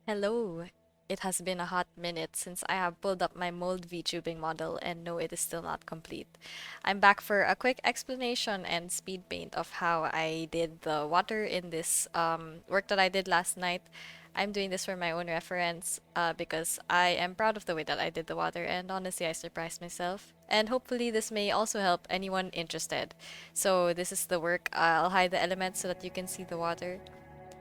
Hello. It has been a hot minute since I have pulled up my mold V-tubing model and no, it is still not complete. I'm back for a quick explanation and speed paint of how I did the water in this work that I did last night. I'm doing this for my own reference because I am proud of the way that I did the water, and honestly I surprised myself. And hopefully this may also help anyone interested. So this is the work. I'll hide the elements so that you can see the water.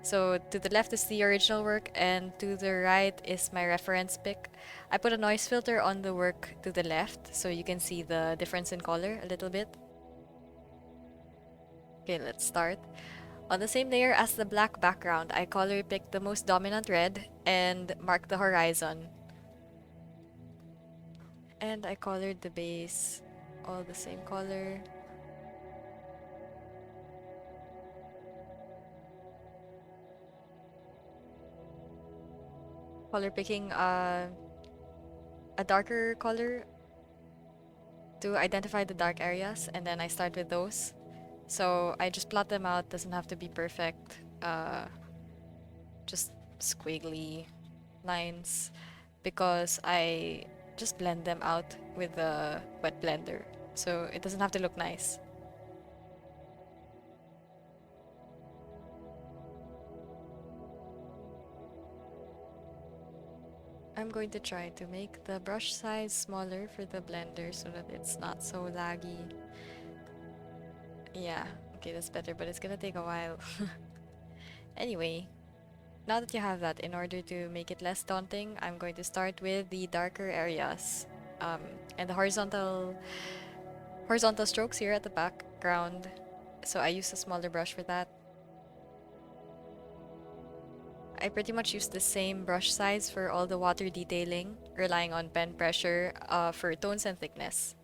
So to the left is the original work and to the right is my reference pic. I put a noise filter on the work to the left so you can see the difference in color a little bit. Okay, let's start. On the same layer as the black background, I color picked the most dominant red and marked the horizon. And I colored the base all the same color. Color picking a darker color to identify the dark areas, and then I start with those. So I just plot them out, doesn't have to be perfect. Just squiggly lines because I just blend them out with the wet blender. So it doesn't have to look nice. I'm going to try to make the brush size smaller for the blender so that it's not so laggy. Yeah, okay, that's better, but it's gonna take a while. Anyway, now that you have that, in order to make it less daunting, I'm going to start with the darker areas um, and the horizontal strokes here at the background. So I use a smaller brush for that. I pretty much use the same brush size for all the water detailing, relying on pen pressure for tones and thickness.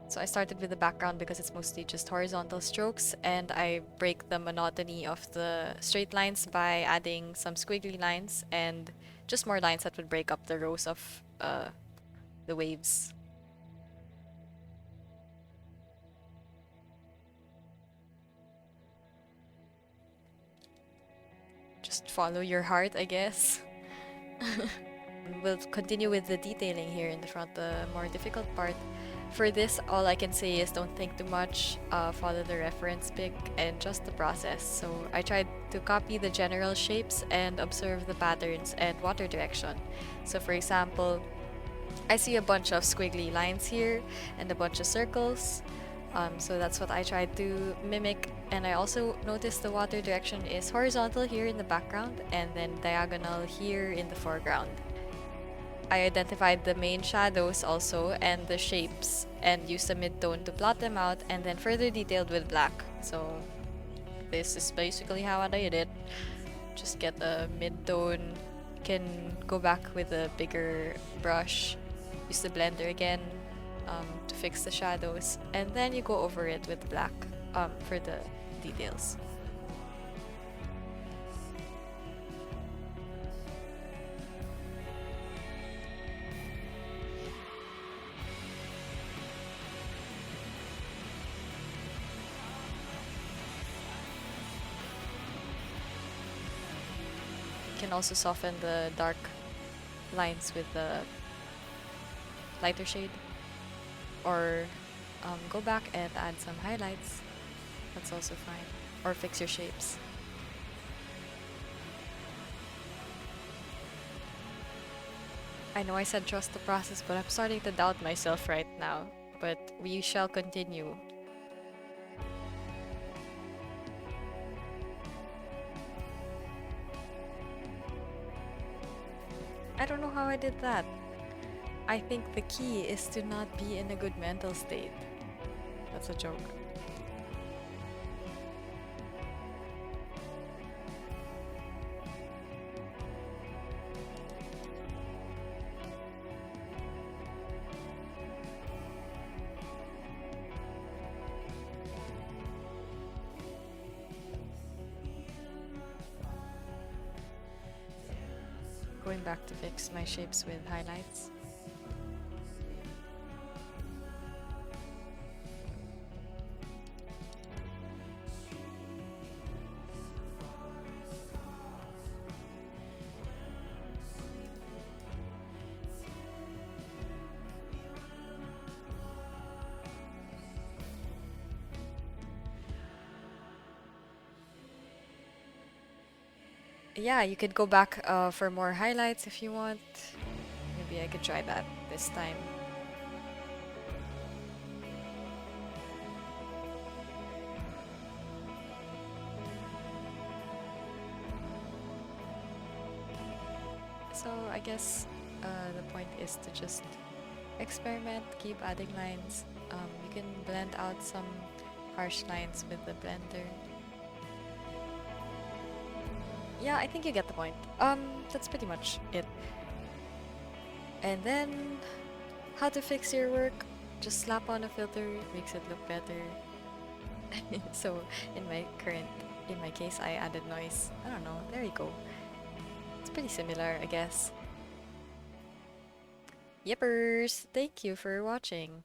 So I started with the background because it's mostly just horizontal strokes, and I break the monotony of the straight lines by adding some squiggly lines and just more lines that would break up the rows of the waves. Just follow your heart, I guess. We'll continue with the detailing here in the front, the more difficult part. For this, all I can say is don't think too much, follow the reference pic, and trust the process. So I tried to copy the general shapes and observe the patterns and water direction. So for example, I see a bunch of squiggly lines here and a bunch of circles. So that's what I tried to mimic. And I also noticed the water direction is horizontal here in the background and then diagonal here in the foreground. I identified the main shadows also and the shapes and used a mid-tone to plot them out and then further detailed with black. So this is basically how I did it. Just get a mid-tone, can go back with a bigger brush, use the blender again to fix the shadows, and then you go over it with black for the details. Can also soften the dark lines with the lighter shade, or go back and add some highlights. That's also fine. Or fix your shapes. I know I said trust the process, but I'm starting to doubt myself right now. But we shall continue. I don't know how I did that. I think the key is to not be in a good mental state. That's a joke. Going back to fix my shapes with highlights. Yeah, you could go back for more highlights if you want. Maybe I could try that this time. So I guess the point is to just experiment, keep adding lines. You can blend out some harsh lines with the blender. Yeah, I think you get the point. That's pretty much it. And then, how to fix your work? Just slap on a filter, it makes it look better. So in my case, I added noise. I don't know, there you go. It's pretty similar, I guess. Yippers! Thank you for watching.